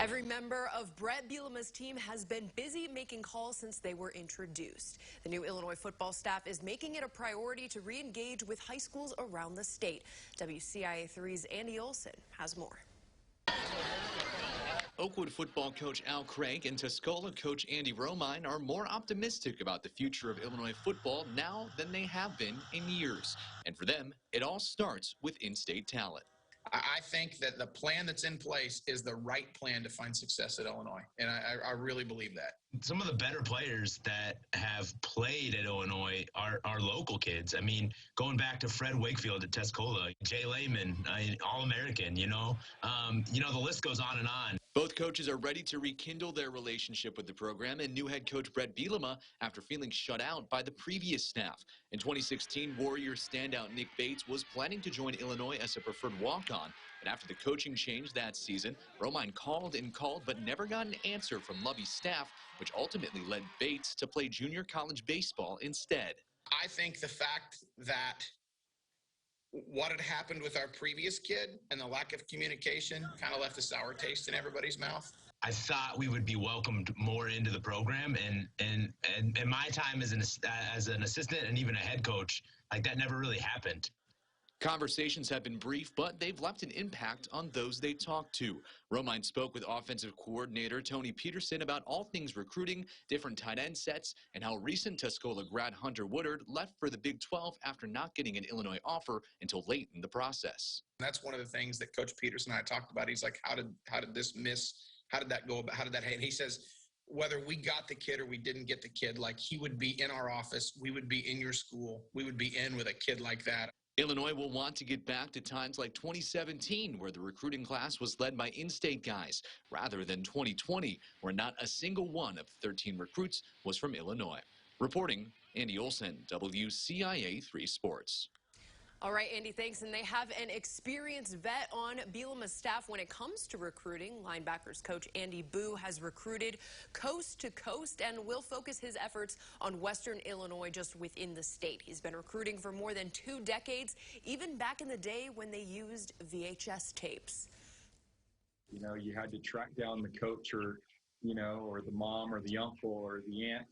Every member of Brett Bielema's team has been busy making calls since they were introduced. The new Illinois football staff is making it a priority to re-engage with high schools around the state. WCIA 3's Andy Olson has more. Oakwood football coach Craig and Tuscola coach Andy Romine are more optimistic about the future of Illinois football now than they have been in years. And for them, it all starts with in-state talent. I think that the plan that's in place is the right plan to find success at Illinois, and I really believe that. Some of the better players that have played at Illinois are local kids. I mean, going back to Fred Wakefield at Tuscola, Jay Lehman, All-American, the list goes on and on. Both coaches are ready to rekindle their relationship with the program, and new head coach Brett Bielema after feeling shut out by the previous staff. In 2016, Warriors standout Nick Bates was planning to join Illinois as a preferred walk-on, but after the coaching change that season, Romine called and called but never got an answer from Lovey's staff, which ultimately led Bates to play junior college baseball instead. I think the fact that what had happened with our previous kid and the lack of communication kind of left a sour taste in everybody's mouth. I thought we would be welcomed more into the program, and my time as an assistant and even a head coach, like that never really happened. Conversations have been brief, but they've left an impact on those they talked to. Romine spoke with offensive coordinator Tony Peterson about all things recruiting, different tight end sets, and how recent Tuscola grad Hunter Woodard left for the Big 12 after not getting an Illinois offer until late in the process. That's one of the things that Coach Peterson and I talked about. He's like, how did this miss? How did that go? How did that happen? He says, whether we got the kid or we didn't get the kid, like he would be in our office, we would be in your school, we would be in with a kid like that. Illinois will want to get back to times like 2017, where the recruiting class was led by in-state guys, rather than 2020, where not a single one of 13 recruits was from Illinois. Reporting, Andy Olson, WCIA 3 Sports. All right, Andy, thanks. And they have an experienced vet on Bielema's staff when it comes to recruiting. Linebackers coach Andy Boo has recruited coast to coast and will focus his efforts on Western Illinois, just within the state. He's been recruiting for more than 2 decades, even back in the day when they used VHS tapes. You know, you had to track down the coach or the mom or the uncle or the aunt,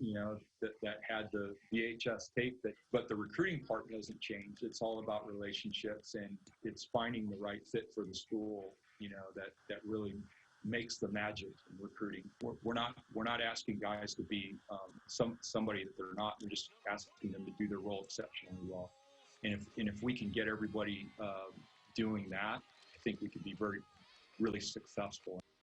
that had the VHS tape. But the recruiting part doesn't change. It's all about relationships, and it's finding the right fit for the school, that really makes the magic in recruiting. We're not asking guys to be somebody that they're not. We're just asking them to do their role exceptionally well. And if we can get everybody doing that, I think we could be really successful.